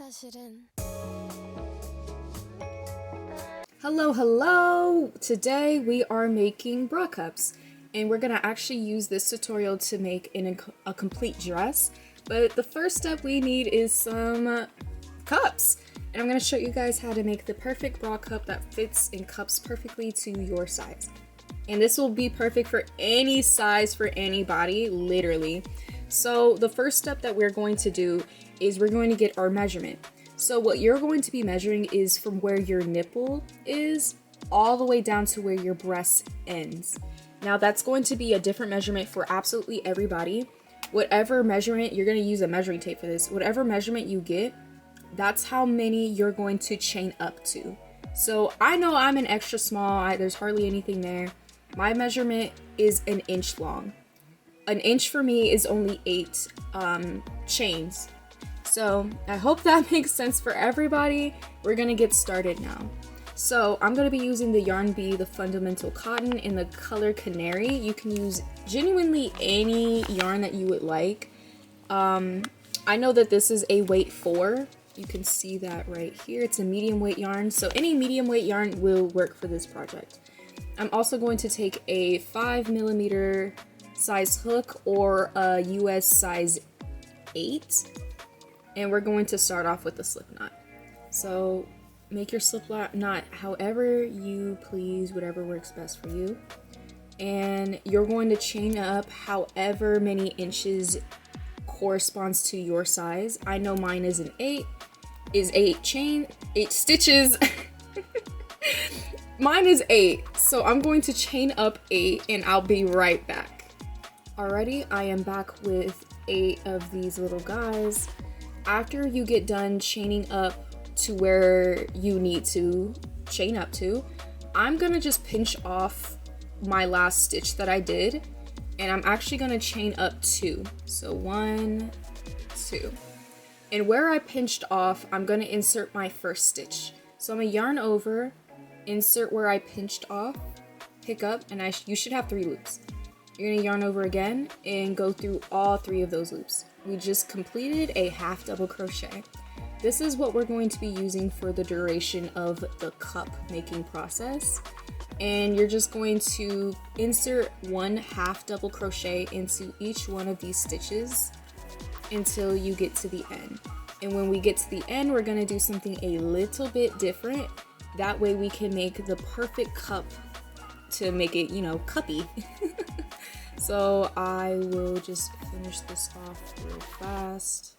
사실은 Hello! Today we are making bra cups, and we're gonna actually use this tutorial to make a complete dress. But the first step we need is some cups, and I'm gonna show you guys how to make the perfect bra cup that fits and cups perfectly to your size. And this will be perfect for any size for anybody, literally. So the first step that we're going to do is we're going to get our measurement. So what you're going to be measuring is from where your nipple is all the way down to where your breast ends. Now that's going to be a different measurement for absolutely everybody. Whatever measurement, you're going to use a measuring tape for this. Whatever measurement you get, that's how many you're going to chain up to. So I know I'm an extra small, there's hardly anything there. My measurement is an inch long. An inch for me is only 8 chains. So I hope that makes sense for everybody. We're gonna get started now. So I'm gonna be using the Yarn Bee, the Fundamental Cotton in the color Canary. You can use genuinely any yarn that you would like. I know that this is a weight 4. You can see that right here. It's a medium weight yarn. So any medium weight yarn will work for this project. I'm also going to take a 5mm size hook or a US size 8. And we're going to start off with the slip knot. So make your slip knot however you please, whatever works best for you. And you're going to chain up however many inches corresponds to your size. I know mine is an 8, is 8 stitches. Mine is 8, so I'm going to chain up 8 and I'll be right back. Alrighty, I am back with 8 of these little guys. After you get done chaining up to where you need to chain up to, I'm gonna just pinch off my last stitch that I did, and I'm actually gonna chain up 2. So 1, 2. And where I pinched off, I'm gonna insert my first stitch. So I'm gonna yarn over, insert where I pinched off, pick up, and you should have 3 loops. You're gonna yarn over again and go through all 3 of those loops. We just completed a half double crochet. This is what we're going to be using for the duration of the cup making process. And you're just going to insert 1 half double crochet into each one of these stitches until you get to the end. And when we get to the end, we're gonna do something a little bit different. That way we can make the perfect cup to make it, you know, cuppy. So I will just finish this off real fast.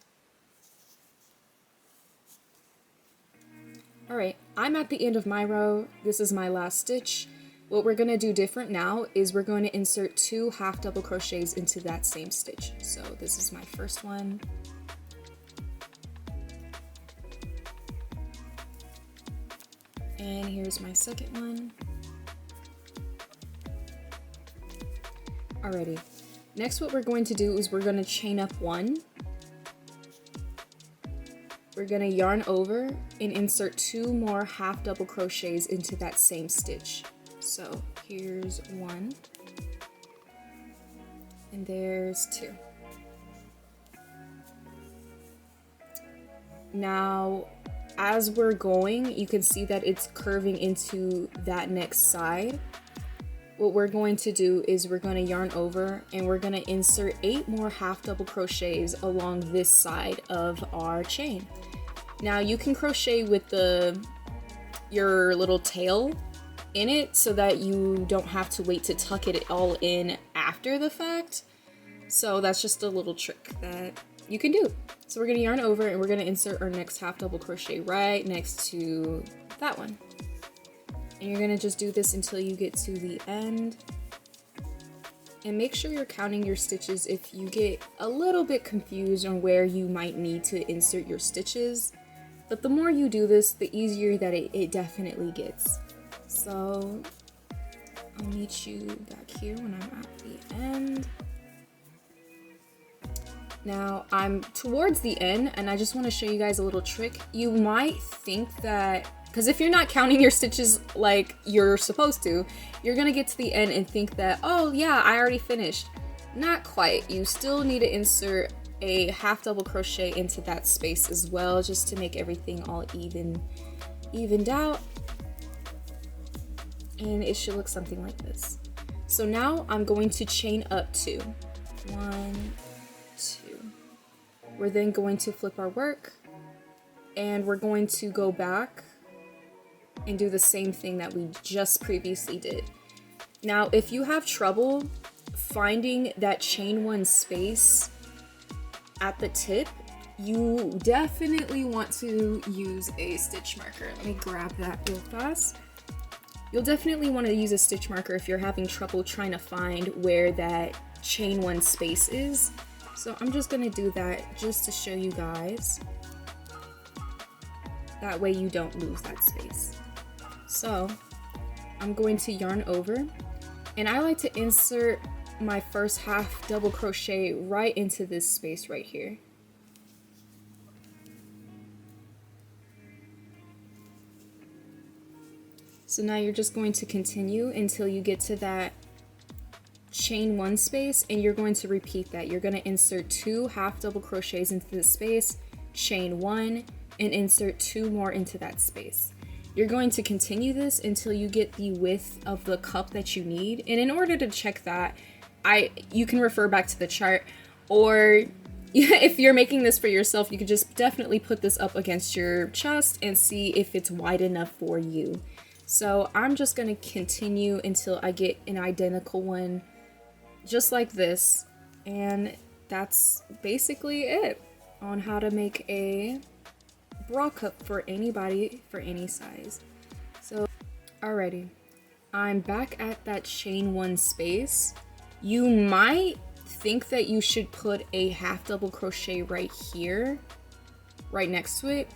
Alright, I'm at the end of my row. This is my last stitch. What we're going to do different now is we're going to insert 2 half double crochets into that same stitch. So this is my first one. And here's my second one. Alrighty, next what we're going to do is we're going to chain up 1. We're going to yarn over and insert 2 more half double crochets into that same stitch. So here's 1 and there's 2. Now as we're going, you can see that it's curving into that next side. What we're going to do is we're going to yarn over and we're going to insert 8 more half double crochets along this side of our chain. Now you can crochet with your little tail in it so that you don't have to wait to tuck it all in after the fact. So that's just a little trick that you can do. So we're going to yarn over and we're going to insert our next half double crochet right next to that one. And you're gonna just do this until you get to the end. And make sure you're counting your stitches if you get a little bit confused on where you might need to insert your stitches. But the more you do this, the easier that it definitely gets. So I'll meet you back here when I'm at the end. Now I'm towards the end and I just want to show you guys a little trick. You might think that, because if you're not counting your stitches like you're supposed to, you're gonna get to the end and think that, oh yeah, I already finished. Not quite. You still need to insert a half double crochet into that space as well, just to make everything all evened out. And it should look something like this. So now I'm going to chain up 2. 1, 2. We're then going to flip our work, and we're going to go back and do the same thing that we just previously did. Now, if you have trouble finding that chain 1 space at the tip, you definitely want to use a stitch marker. Let me grab that real fast. You'll definitely want to use a stitch marker if you're having trouble trying to find where that chain 1 space is. So I'm just going to do that just to show you guys. That way you don't lose that space. So I'm going to yarn over, and I like to insert my first half double crochet right into this space right here. So now you're just going to continue until you get to that chain 1 space, and you're going to repeat that. You're going to insert 2 half double crochets into this space, chain 1, and insert 2 more into that space. You're going to continue this until you get the width of the cup that you need. And in order to check that, you can refer back to the chart, or if you're making this for yourself, you could just definitely put this up against your chest and see if it's wide enough for you. So I'm just going to continue until I get an identical one just like this, and that's basically it on how to make a bra cup for anybody for any size. So alrighty, I'm back at that chain 1 space. You might think that you should put a half double crochet right here, right next to it,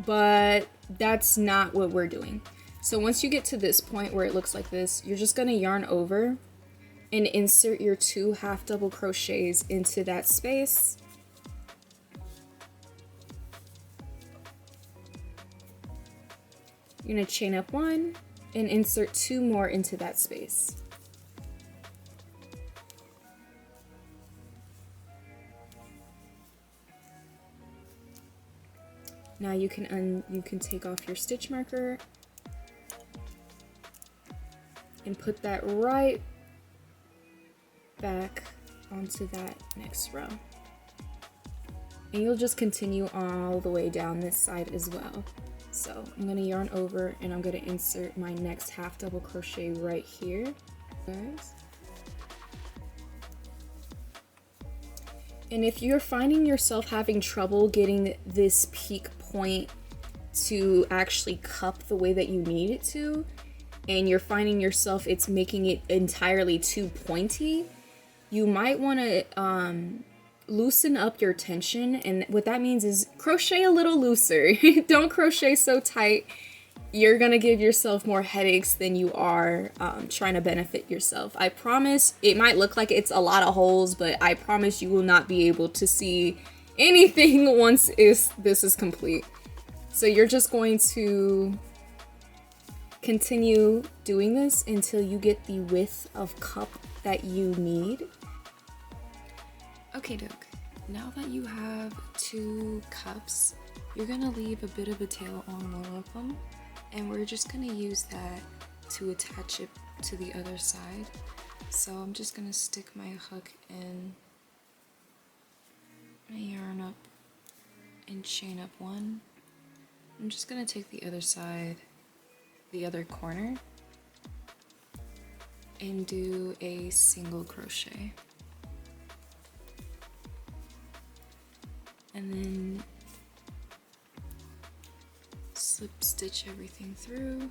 but that's not what we're doing. So once you get to this point where it looks like this, you're just going to yarn over and insert your 2 half double crochets into that space. You're going to chain up 1 and insert 2 more into that space. Now you can take off your stitch marker and put that right back onto that next row. And you'll just continue all the way down this side as well. So I'm going to yarn over, and I'm going to insert my next half double crochet right here, guys. And if you're finding yourself having trouble getting this peak point to actually cup the way that you need it to, and you're finding yourself it's making it entirely too pointy, you might want to loosen up your tension. And what that means is crochet a little looser. Don't crochet so tight. You're gonna give yourself more headaches than you are trying to benefit yourself. I promise it might look like it's a lot of holes, but I promise you will not be able to see anything once this is complete. So you're just going to continue doing this until you get the width of cup that you need. Okay, doke. Now that you have 2 cups, you're gonna leave a bit of a tail on one of them, and we're just gonna use that to attach it to the other side. So I'm just gonna stick my hook in, my yarn up, and chain up 1. I'm just gonna take the other side, the other corner, and do a single crochet. And then slip stitch everything through,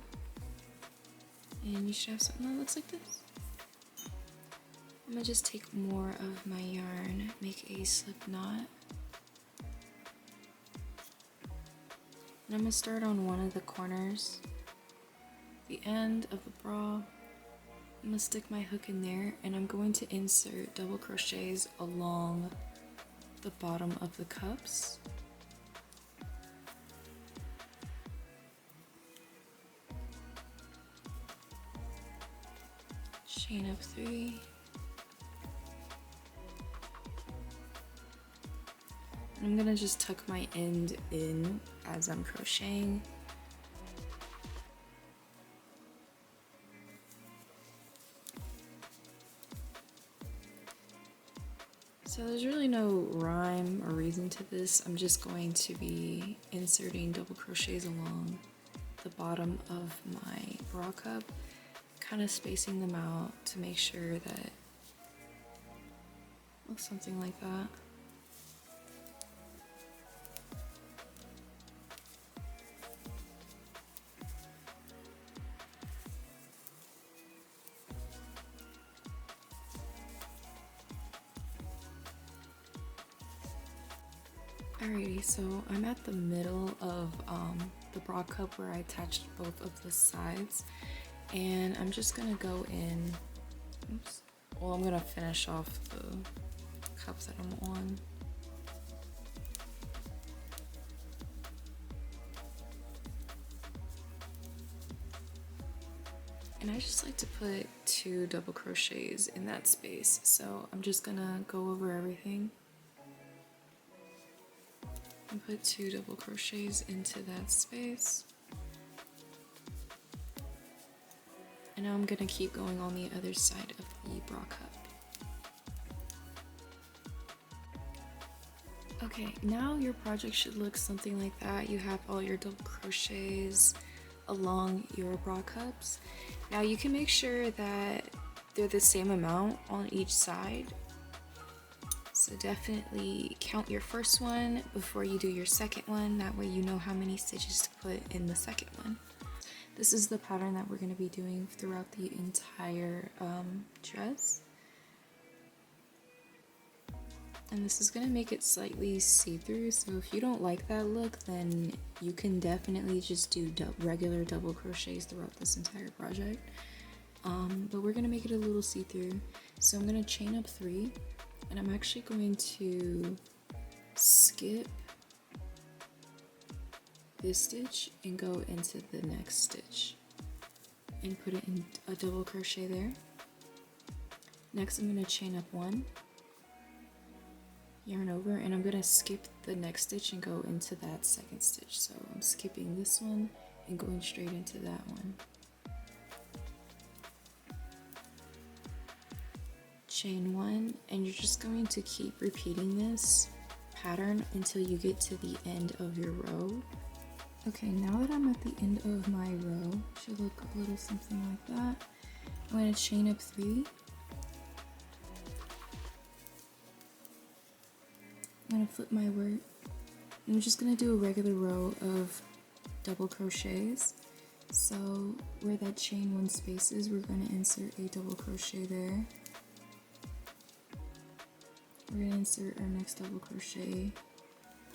and you should have something that looks like this. I'm gonna just take more of my yarn, make a slip knot, and I'm gonna start on one of the corners, the end of the bra. I'm gonna stick my hook in there, and I'm going to insert double crochets along the bottom of the cups. Chain up 3. I'm gonna just tuck my end in as I'm crocheting. So there's really no rhyme or reason to this. I'm just going to be inserting double crochets along the bottom of my bra cup, kind of spacing them out to make sure that it looks something like that. Alrighty, so I'm at the middle of the bra cup where I attached both of the sides, and I'm just gonna go in, oops, well, I'm gonna finish off the cups that I'm on. And I just like to put 2 double crochets in that space, so I'm just gonna go over everything and put 2 double crochets into that space. And now I'm gonna keep going on the other side of the bra cup. Okay, now your project should look something like that. You have all your double crochets along your bra cups. Now you can make sure that they're the same amount on each side. So definitely count your first one before you do your second one. That way you know how many stitches to put in the second one. This is the pattern that we're going to be doing throughout the entire dress. And this is going to make it slightly see-through, so if you don't like that look, then you can definitely just do regular double crochets throughout this entire project. But we're going to make it a little see-through. So I'm going to chain up 3, and I'm actually going to skip this stitch and go into the next stitch and put it in a double crochet there. Next I'm going to chain up 1, yarn over, and I'm going to skip the next stitch and go into that second stitch. So I'm skipping this one and going straight into that one. Chain 1, and you're just going to keep repeating this pattern until you get to the end of your row. Okay, now that I'm at the end of my row, it should look a little something like that. I'm going to chain up 3. I'm going to flip my work. I'm just going to do a regular row of double crochets. So where that chain 1 space is, we're going to insert a double crochet there. We're going to insert our next double crochet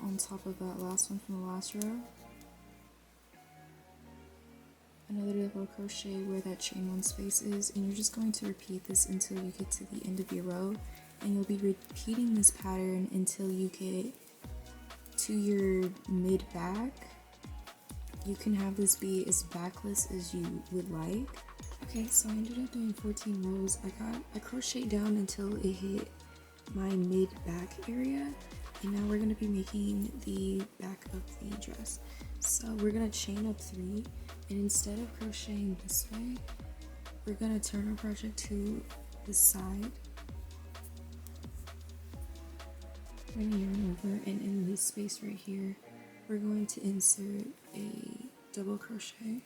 on top of that last one from the last row. Another double crochet where that chain 1 space is, and you're just going to repeat this until you get to the end of your row, and you'll be repeating this pattern until you get to your mid back. You can have this be as backless as you would like. Okay, so I ended up doing 14 rows. I crocheted down until it hit my mid back area, and now we're going to be making the back of the dress. So we're going to chain up 3, and instead of crocheting this way, we're going to turn our project to the side. We're going to yarn over, and in this space right here, we're going to insert a double crochet.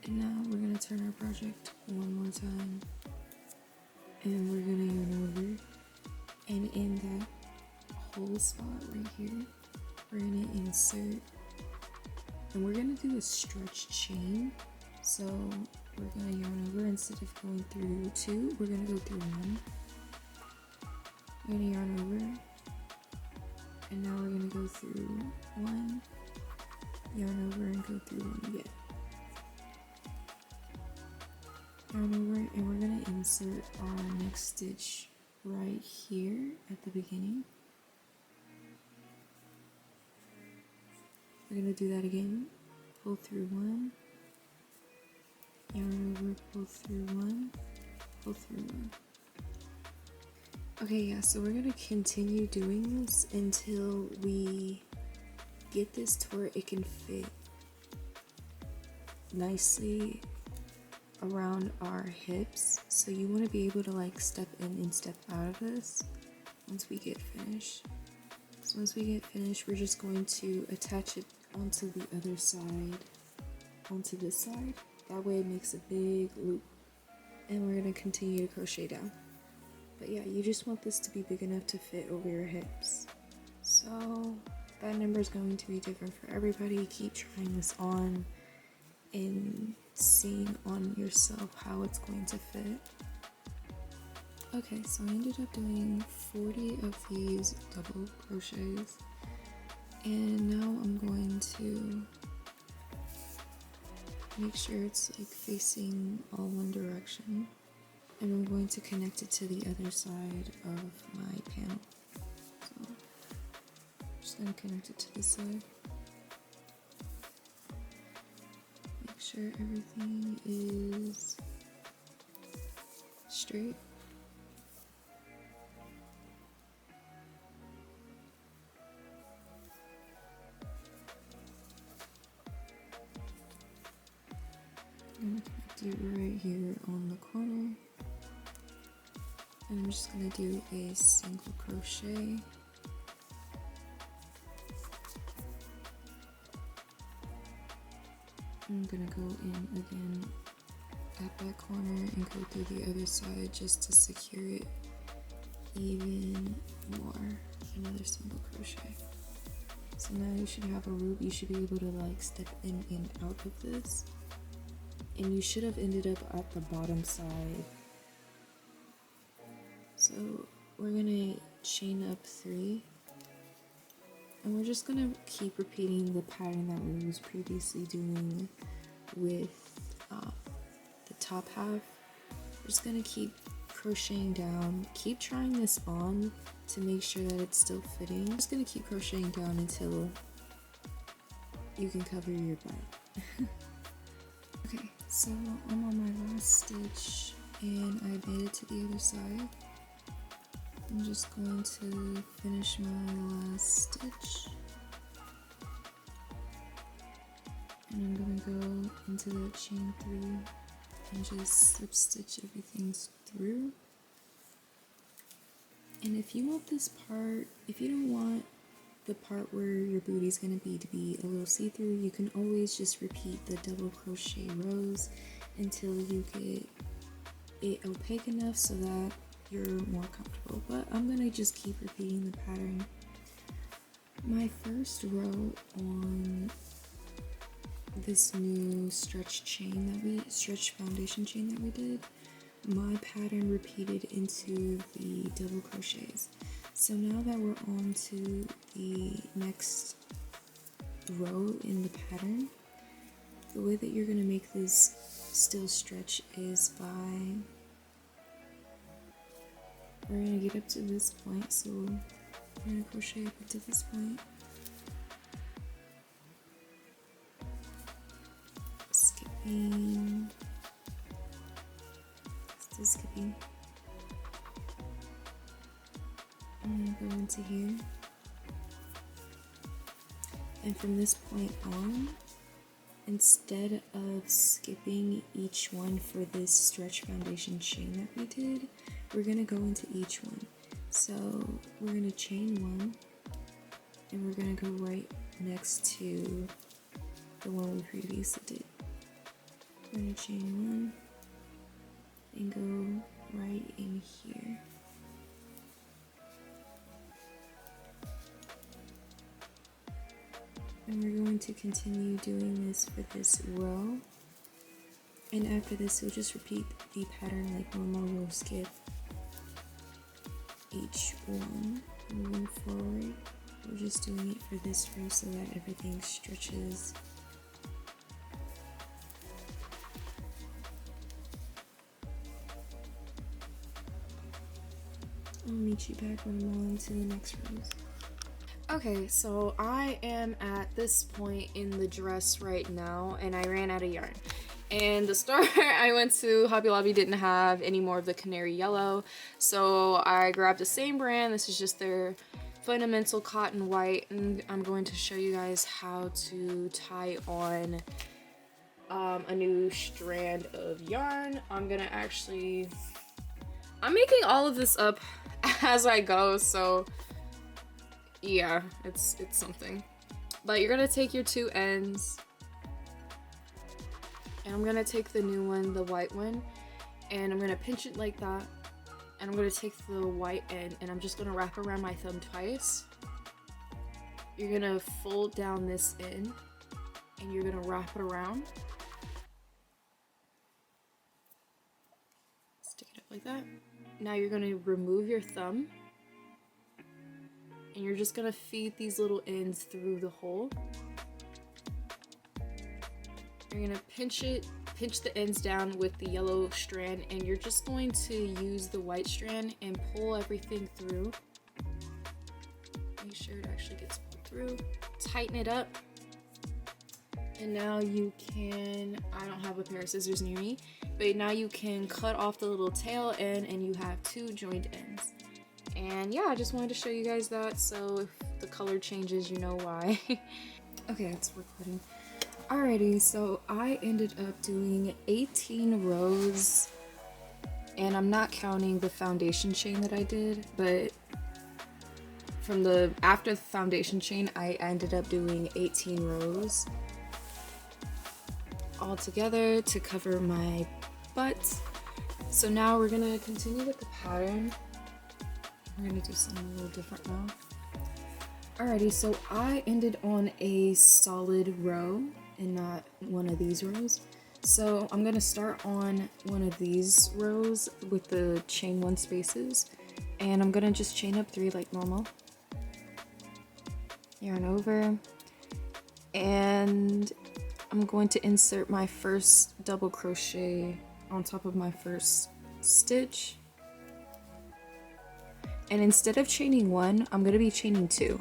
And now we're going to turn our project one more time, and we're going to yarn over, and in that whole spot right here, we're going to insert, and we're going to do a stretch chain. So we're going to yarn over, instead of going through 2, we're going to go through 1. We're going to yarn over, and now we're going to go through 1, yarn over, and go through 1 again. Yarn over, and we're going to insert our next stitch right here at the beginning. We're going to do that again. Pull through 1, yarn over, pull through 1, pull through 1. Okay, yeah, so we're gonna continue doing this until we get this to where it can fit nicely around our hips. So you want to be able to like step in and step out of this once we get finished. So once we get finished, we're just going to attach it onto the other side, onto this side. That way it makes a big loop. And we're going to continue to crochet down. But yeah, you just want this to be big enough to fit over your hips. So that number is going to be different for everybody. Keep trying this on and seeing on yourself how it's going to fit. Okay, so I ended up doing 40 of these double crochets, and now I'm going to make sure it's like facing all one direction, and I'm going to connect it to the other side of my panel. So I'm just going to connect it to this side. Make sure everything is straight. I'm going to connect it right here on the corner. And I'm just going to do a single crochet. I'm going to go in again at that corner and go through the other side just to secure it even more. Another single crochet. So now you should have a loop. You should be able to like step in and out of this. And you should have ended up at the bottom side. So we're gonna chain up 3, and we're just gonna keep repeating the pattern that we was previously doing with the top half. We're just gonna keep crocheting down, keep trying this on to make sure that it's still fitting. I'm just gonna keep crocheting down until you can cover your butt. Okay, so I'm on my last stitch and I made it to the other side. I'm just going to finish my last stitch, and I'm going to go into that chain 3 and just slip stitch everything through. And if you want this part, if you don't want the part where your booty is going to be a little see-through, you can always just repeat the double crochet rows until you get it opaque enough so that you're more comfortable. But I'm gonna just keep repeating the pattern. My first row on this new stretch foundation chain that we did, my pattern repeated into the double crochets. So now that we're on to the next row in the pattern, the way that you're gonna make this still stretch is by, we're going to get up to this point, so we're going to crochet up to this point. Skipping. Still skipping. I'm going to go into here. And from this point on, instead of skipping each one for this stretch foundation chain that we did, we're going to go into each one. So we're going to chain 1, and we're going to go right next to the one we previously did. We're going to chain 1 and go right in here. And we're going to continue doing this for this row. And after this, we'll just repeat the pattern like normal. We'll skip each one moving forward. We're just doing it for this row so that everything stretches. I'll meet you back when I'm on to the next rows. Okay, so I am at this point in the dress right now, and I ran out of yarn. And the store I went to, Hobby Lobby, didn't have any more of the canary yellow, so I grabbed the same brand. This is just their fundamental cotton white, and I'm going to show you guys how to tie on a new strand of yarn. I'm making all of this up as I go, so yeah, it's something. But you're gonna take your two ends, and I'm gonna take the new one, the white one, and I'm gonna pinch it like that, and I'm gonna take the white end and I'm just gonna wrap around my thumb twice. You're gonna fold down this end and you're gonna wrap it around. Stick it up like that. Now you're gonna remove your thumb and you're just gonna feed these little ends through the hole. You're gonna pinch the ends down with the yellow strand, and you're just going to use the white strand and pull everything through. Make sure it actually gets pulled through. Tighten it up. And now you can, I don't have a pair of scissors near me, but now you can cut off the little tail end and you have two joined ends. And yeah, I just wanted to show you guys that, so if the color changes, you know why. Okay, it's recording. Alrighty, so I ended up doing 18 rows, and I'm not counting the foundation chain that I did, but after the foundation chain, I ended up doing 18 rows all together to cover my butt. So now we're gonna continue with the pattern. We're gonna do something a little different now. Alrighty, so I ended on a solid row and not one of these rows. So I'm gonna start on one of these rows with the chain 1 spaces, and I'm gonna just chain up 3 like normal. Yarn over, and I'm going to insert my first double crochet on top of my first stitch. And instead of chaining 1, I'm gonna be chaining 2.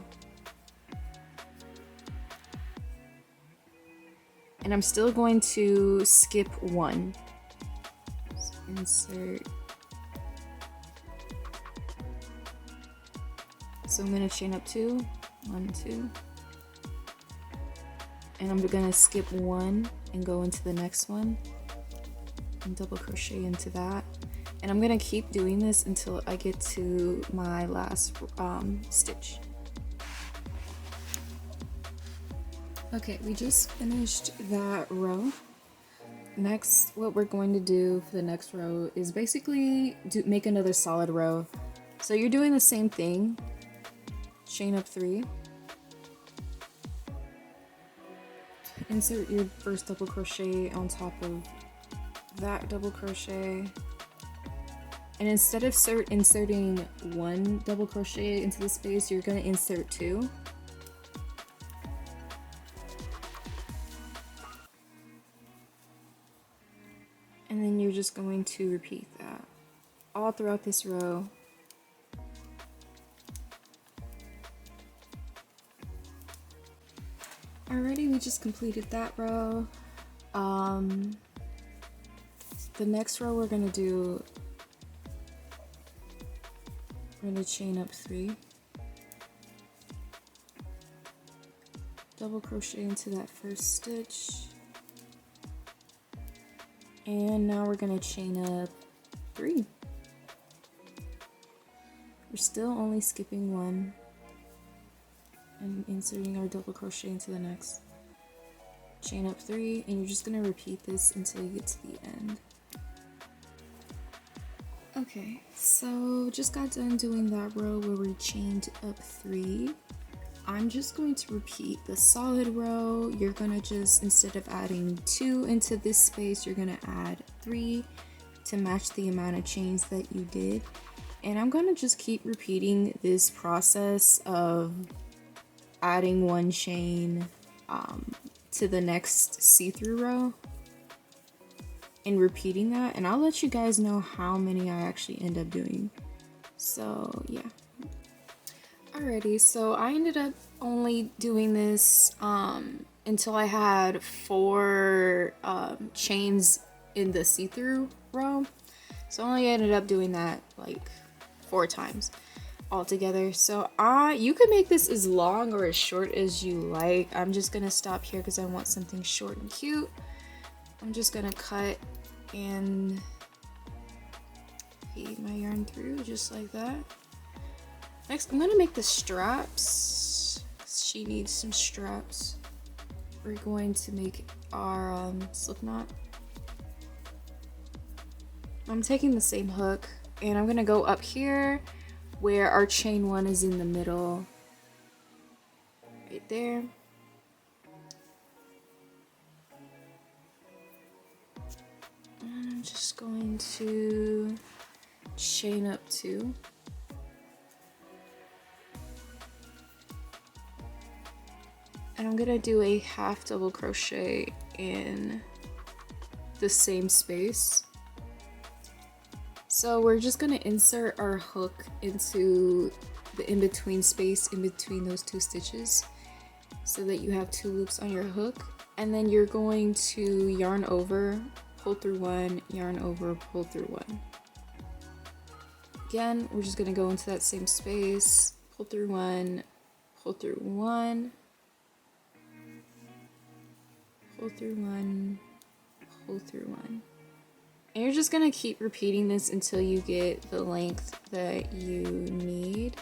And I'm still going to skip 1. So insert. So I'm going to chain up 2, 1, 2. And I'm going to skip 1 and go into the next one and double crochet into that. And I'm going to keep doing this until I get to my last stitch. Okay, we just finished that row. Next, what we're going to do for the next row is basically make another solid row. So you're doing the same thing. Chain up 3. Insert your first double crochet on top of that double crochet. And instead of inserting 1 double crochet into the space, you're going to insert 2. And then you're just going to repeat that all throughout this row. Alrighty, we just completed that row. The next row we're gonna chain up 3. Double crochet into that first stitch. And now we're gonna chain up 3. We're still only skipping 1 and inserting our double crochet into the next. Chain up 3, and you're just gonna repeat this until you get to the end. Okay, so just got done doing that row where we chained up 3. I'm just going to repeat the solid row. You're gonna just, instead of adding 2 into this space, you're gonna add 3 to match the amount of chains that you did. And I'm gonna just keep repeating this process of adding 1 chain to the next see-through row and repeating that, and I'll let you guys know how many I actually end up doing. So yeah. Alrighty, so I ended up only doing this until I had 4 chains in the see-through row. So I only ended up doing that like 4 times altogether. So you can make this as long or as short as you like. I'm just gonna stop here because I want something short and cute. I'm just gonna cut and feed my yarn through just like that. Next, I'm gonna make the straps. She needs some straps. We're going to make our slip knot. I'm taking the same hook and I'm gonna go up here where our chain 1 is in the middle, right there. And I'm just going to chain up 2. And I'm gonna do a half double crochet in the same space. So we're just gonna insert our hook into the in-between space in between those 2 stitches so that you have 2 loops on your hook. And then you're going to yarn over, pull through 1, yarn over, pull through 1. Again, we're just gonna go into that same space, pull through 1, pull through 1, pull through 1, pull through 1. And you're just gonna keep repeating this until you get the length that you need.